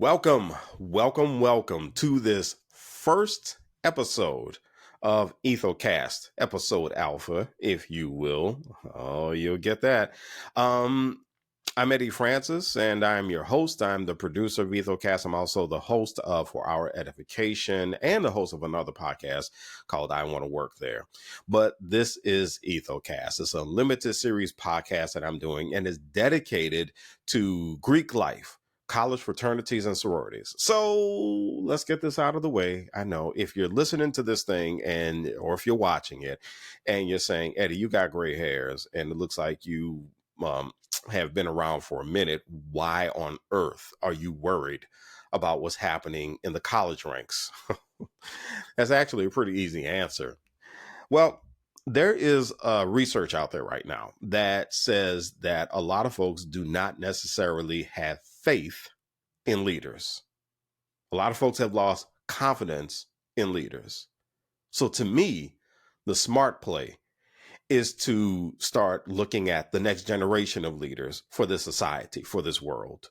Welcome to this first episode of Ethocast, episode alpha, if you will. Oh, you'll get that. I'm Eddie Francis, and I'm your host. I'm the producer of Ethocast. I'm also the host of For Our Edification and the host of another podcast called I Want to Work There. But this is Ethocast. It's a limited series podcast that I'm doing, and it's dedicated to Greek life, college fraternities and sororities. So let's get this out of the way. I know if you're listening to this thing or if you're watching it and you're saying, Eddie, you got gray hairs and it looks like you have been around for a minute. Why on earth are you worried about what's happening in the college ranks? That's actually a pretty easy answer. Well, there is research out there right now that says that a lot of folks do not necessarily have faith in leaders. A lot of folks have lost confidence in leaders. So to me, the smart play is to start looking at the next generation of leaders for this society, for this world.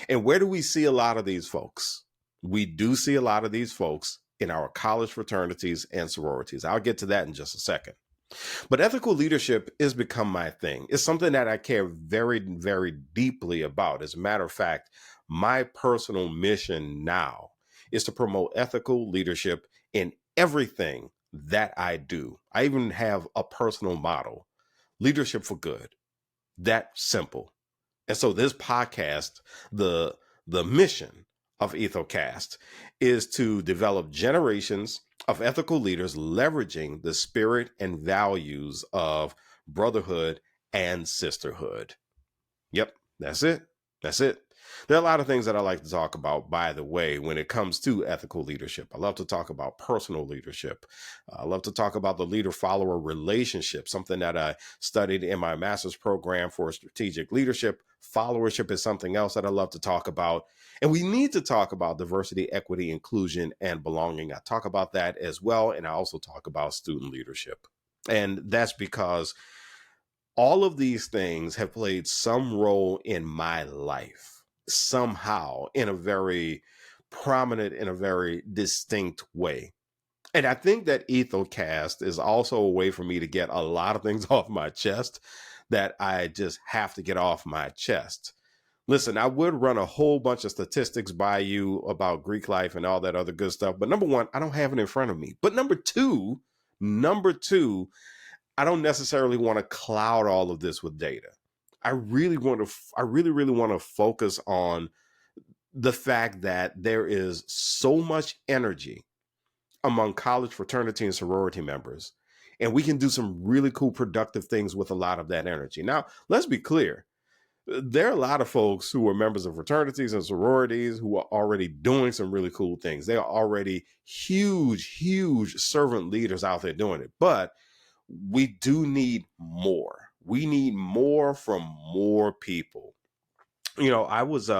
And where do we see a lot of these folks? We do see a lot of these folks in our college fraternities and sororities. I'll get to that in just a second. But ethical leadership has become my thing. It's something that I care very, very deeply about. As a matter of fact, my personal mission now is to promote ethical leadership in everything that I do. I even have a personal motto: leadership for good. That simple. And so this podcast, the mission of Ethocast is to develop generations of ethical leaders leveraging the spirit and values of brotherhood and sisterhood. Yep, that's it. That's it. There are a lot of things that I like to talk about, by the way, when it comes to ethical leadership. I love to talk about personal leadership. I love to talk about the leader-follower relationship, something that I studied in my master's program for strategic leadership. Followership is something else that I love to talk about. And we need to talk about diversity, equity, inclusion, and belonging. I talk about that as well. And I also talk about student leadership. And that's because all of these things have played some role in my life, somehow, in a very prominent, in a very distinct way. And I think that Ethocast is also a way for me to get a lot of things off my chest that I just have to get off my chest. Listen, I would run a whole bunch of statistics by you about Greek life and all that other good stuff. But number one, I don't have it in front of me. But number two, I don't necessarily want to cloud all of this with data. I really want to focus on the fact that there is so much energy among college fraternity and sorority members, and we can do some really cool, productive things with a lot of that energy. Now, let's be clear. There are a lot of folks who are members of fraternities and sororities who are already doing some really cool things. They are already huge servant leaders out there doing it. But we do need more. We need more from more people. You know, I was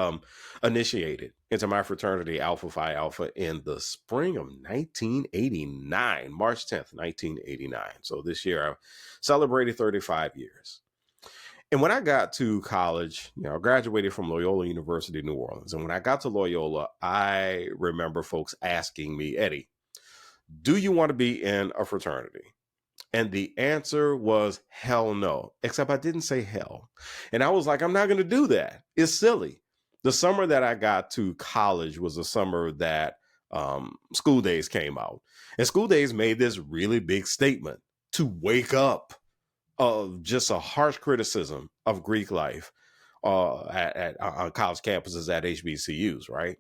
initiated into my fraternity, Alpha Phi Alpha, in the spring of 1989, March 10th, 1989. So this year I celebrated 35 years. And when I got to college, I graduated from Loyola University, New Orleans. And when I got to Loyola, I remember folks asking me, Eddie, do you want to be in a fraternity? And the answer was hell no, except I didn't say hell. And I was like, I'm not going to do that. It's silly. The summer that I got to college was the summer that School Days came out. And School Days made this really big statement to wake up of just a harsh criticism of Greek life on college campuses at HBCUs, right?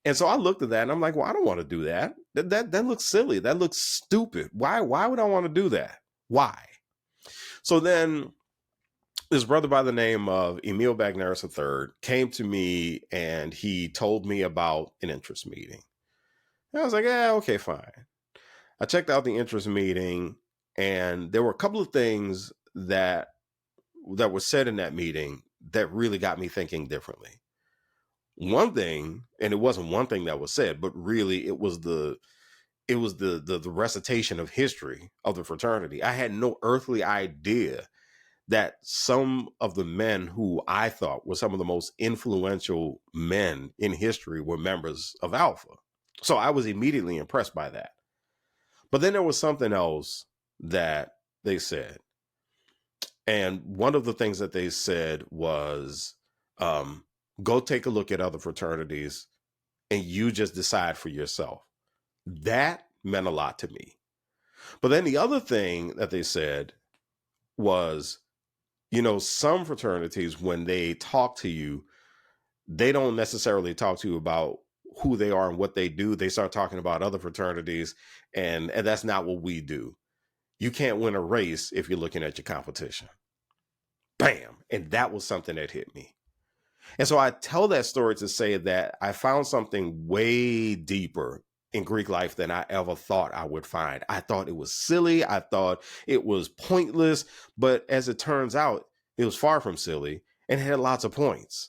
And so I looked at that and I'm like, well, I don't want to do that. That looks silly. That looks stupid. Why would I want to do that? Why? So then this brother by the name of Emil Bagneris III came to me and he told me about an interest meeting. And I was like, yeah, okay, fine. I checked out the interest meeting and there were a couple of things that were said in that meeting that really got me thinking differently. One thing, and it wasn't one thing that was said, but really it was the recitation of history of the fraternity. I had no earthly idea that some of the men who I thought were some of the most influential men in history were members of Alpha. So I was immediately impressed by that. But then there was something else that they said. And one of the things that they said was, go take a look at other fraternities and you just decide for yourself. That meant a lot to me. But then the other thing that they said was, some fraternities, when they talk to you, they don't necessarily talk to you about who they are and what they do. They start talking about other fraternities, and that's not what we do. You can't win a race if you're looking at your competition. Bam. And that was something that hit me. And so I tell that story to say that I found something way deeper in Greek life than I ever thought I would find. I thought it was silly. I thought it was pointless. But as it turns out, it was far from silly and had lots of points.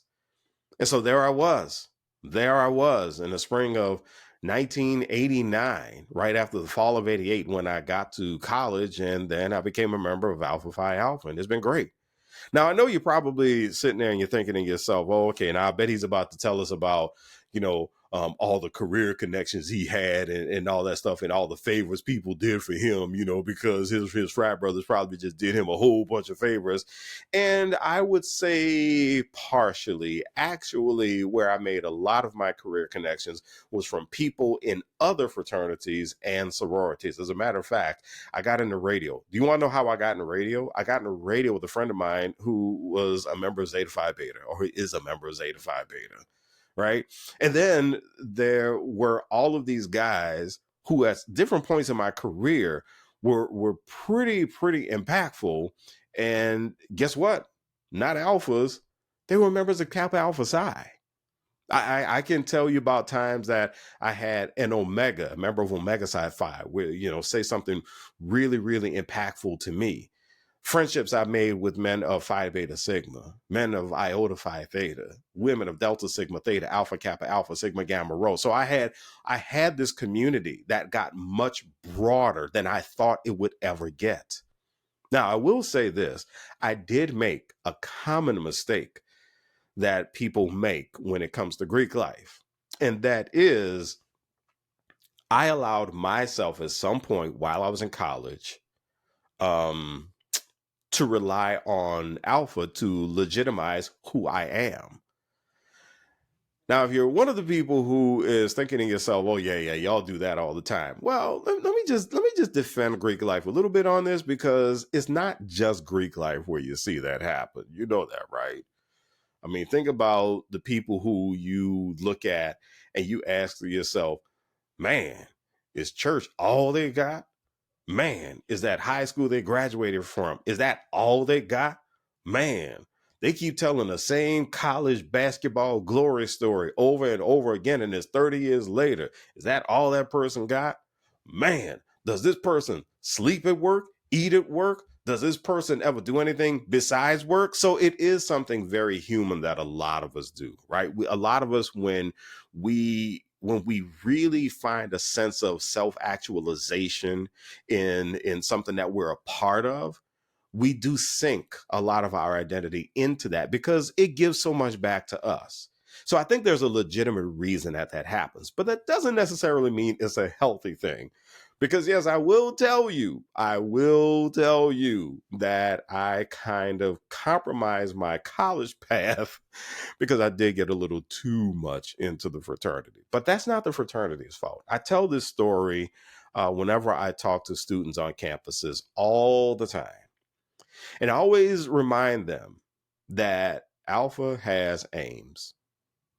And so there I was. There I was in the spring of 1989, right after the fall of 88, when I got to college. And then I became a member of Alpha Phi Alpha. And it's been great. Now, I know you're probably sitting there and you're thinking to yourself, oh, okay, now I bet he's about to tell us about, all the career connections he had and all that stuff and all the favors people did for him, because his frat brothers probably just did him a whole bunch of favors. And I would say partially, actually, where I made a lot of my career connections was from people in other fraternities and sororities. As a matter of fact, I got into radio. Do you want to know how I got into radio? I got into radio with a friend of mine who was a member of Zeta Phi Beta, or who is a member of Zeta Phi Beta. Right. And then there were all of these guys who at different points in my career were pretty impactful. And guess what? Not alphas. They were members of Kappa Alpha Psi. I can tell you about times that I had an Omega, a member of Omega Psi Phi, where, say something really, really impactful to me. Friendships I made with men of Phi Beta Sigma, men of Iota Phi Theta, women of Delta Sigma Theta, Alpha Kappa Alpha, Sigma Gamma Rho. So I had this community that got much broader than I thought it would ever get. Now, I will say this. I did make a common mistake that people make when it comes to Greek life. And that is, I allowed myself at some point while I was in college, to rely on Alpha to legitimize who I am. Now, if you're one of the people who is thinking to yourself, oh, yeah, y'all do that all the time. Well, let me just defend Greek life a little bit on this, because it's not just Greek life where you see that happen. You know that, right? I mean, think about the people who you look at and you ask yourself, man, is church all they got? Man, is that high school they graduated from? Is that all they got? Man, they keep telling the same college basketball glory story over and over again, and it's 30 years later. Is that all that person got? Man, does this person sleep at work, eat at work? Does this person ever do anything besides work? So it is something very human that a lot of us do, right? A lot of us, when we really find a sense of self-actualization in something that we're a part of, we do sink a lot of our identity into that because it gives so much back to us. So I think there's a legitimate reason that happens, but that doesn't necessarily mean it's a healthy thing. Because yes, I will tell you that I kind of compromised my college path because I did get a little too much into the fraternity. But that's not the fraternity's fault. I tell this story whenever I talk to students on campuses all the time. And I always remind them that Alpha has aims: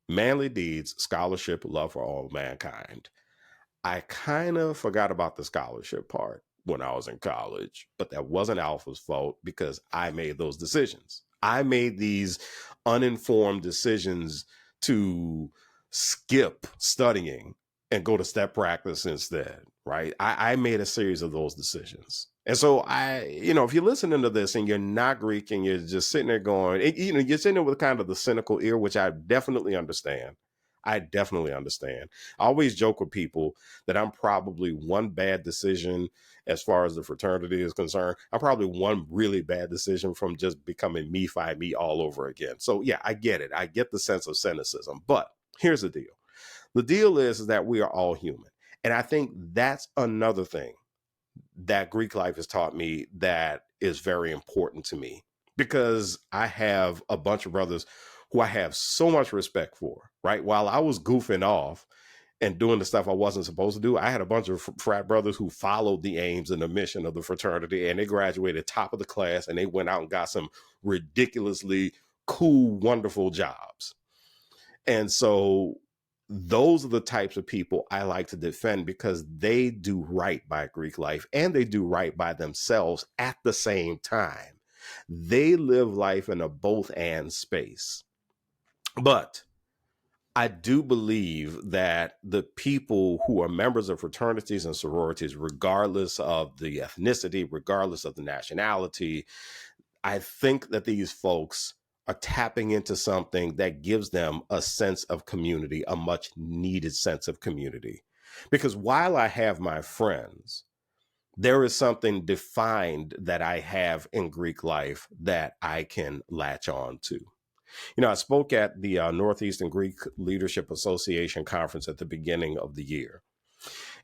manly deeds, scholarship, love for all mankind. I kind of forgot about the scholarship part when I was in college, but that wasn't Alpha's fault because I made those decisions. I made these uninformed decisions to skip studying and go to step practice instead, right? I made a series of those decisions. And so if you're listening to this and you're not Greek and you're just sitting there going, you're sitting there with kind of the cynical ear, which I definitely understand. I definitely understand. I always joke with people that I'm probably one bad decision as far as the fraternity is concerned. I'm probably one really bad decision from just becoming me fi me all over again. So yeah, I get it. I get the sense of cynicism. But here's the deal. The deal is that we are all human. And I think that's another thing that Greek life has taught me that is very important to me, because I have a bunch of brothers who I have so much respect for, right? While I was goofing off and doing the stuff I wasn't supposed to do, I had a bunch of frat brothers who followed the aims and the mission of the fraternity, and they graduated top of the class, and they went out and got some ridiculously cool, wonderful jobs. And so those are the types of people I like to defend, because they do right by Greek life and they do right by themselves at the same time. They live life in a both and space. But I do believe that the people who are members of fraternities and sororities, regardless of the ethnicity, regardless of the nationality, I think that these folks are tapping into something that gives them a sense of community, a much needed sense of community. Because while I have my friends, there is something defined that I have in Greek life that I can latch on to. I spoke at the Northeastern Greek Leadership Association conference at the beginning of the year.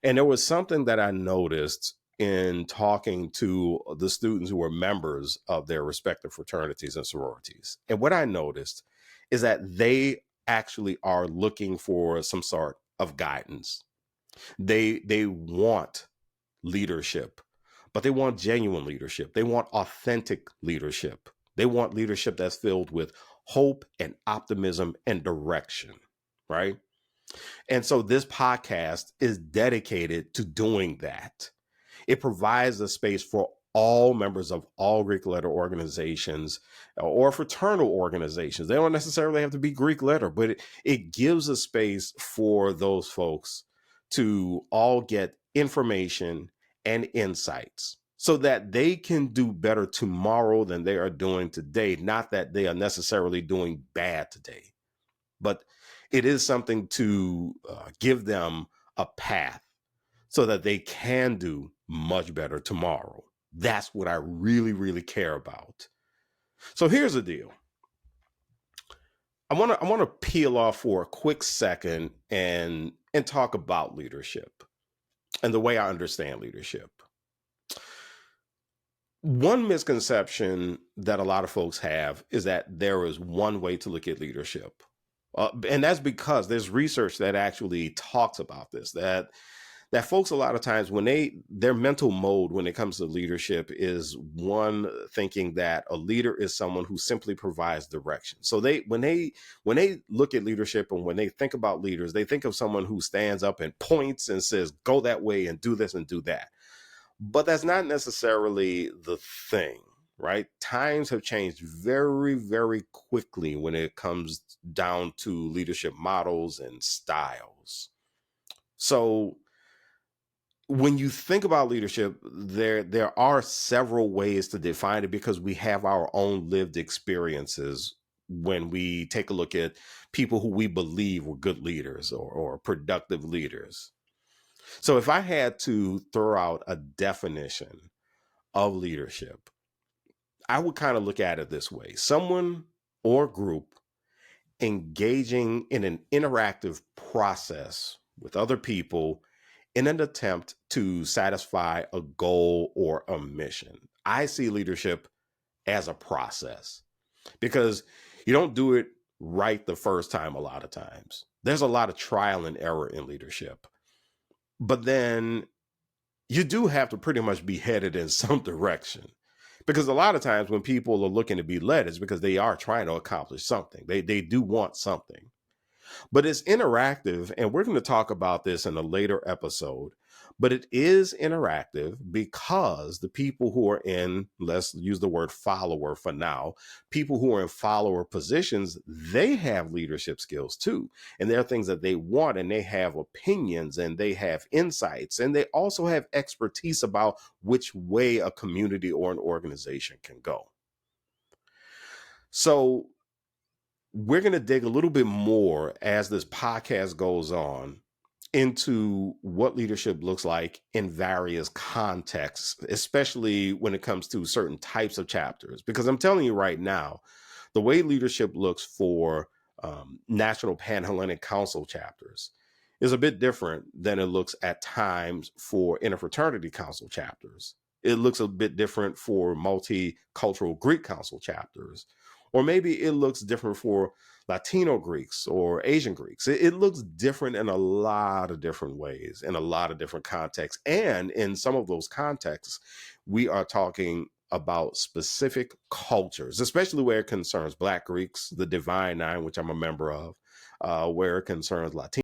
And there was something that I noticed in talking to the students who were members of their respective fraternities and sororities. And what I noticed is that they actually are looking for some sort of guidance. They want leadership, but they want genuine leadership. They want authentic leadership. They want leadership that's filled with hope and optimism and direction, right? And so this podcast is dedicated to doing that. It provides a space for all members of all Greek letter organizations or fraternal organizations. They don't necessarily have to be Greek letter, but it gives a space for those folks to all get information and insights so that they can do better tomorrow than they are doing today. Not that they are necessarily doing bad today, but it is something to give them a path so that they can do much better tomorrow. That's what I really, really care about. So here's the deal. I want to peel off for a quick second and talk about leadership and the way I understand leadership. One misconception that a lot of folks have is that there is one way to look at leadership. And that's because there's research that actually talks about this, that folks a lot of times when their mental mode when it comes to leadership is one thinking that a leader is someone who simply provides direction. So when they look at leadership and when they think about leaders, they think of someone who stands up and points and says, go that way and do this and do that. But that's not necessarily the thing, right? Times have changed very, very quickly when it comes down to leadership models and styles. So when you think about leadership, there are several ways to define it because we have our own lived experiences when we take a look at people who we believe were good leaders or productive leaders. So if I had to throw out a definition of leadership, I would kind of look at it this way: someone or group engaging in an interactive process with other people in an attempt to satisfy a goal or a mission. I see leadership as a process because you don't do it right the first time a lot of times. There's a lot of trial and error in leadership. But then you do have to pretty much be headed in some direction. Because a lot of times when people are looking to be led, it's because they are trying to accomplish something. They do want something. But it's interactive, and we're going to talk about this in a later episode. But it is interactive because the people who are in, let's use the word follower for now, people who are in follower positions, they have leadership skills too. And there are things that they want, and they have opinions, and they have insights, and they also have expertise about which way a community or an organization can go. So we're going to dig a little bit more as this podcast goes on into what leadership looks like in various contexts, especially when it comes to certain types of chapters. Because I'm telling you right now, the way leadership looks for National Pan-Hellenic Council chapters is a bit different than it looks at times for Interfraternity Council chapters. It looks a bit different for Multicultural Greek Council chapters, or maybe it looks different for Latino Greeks or Asian Greeks. It looks different in a lot of different ways, in a lot of different contexts. And in some of those contexts, we are talking about specific cultures, especially where it concerns Black Greeks, the Divine Nine, which I'm a member of, where it concerns Latino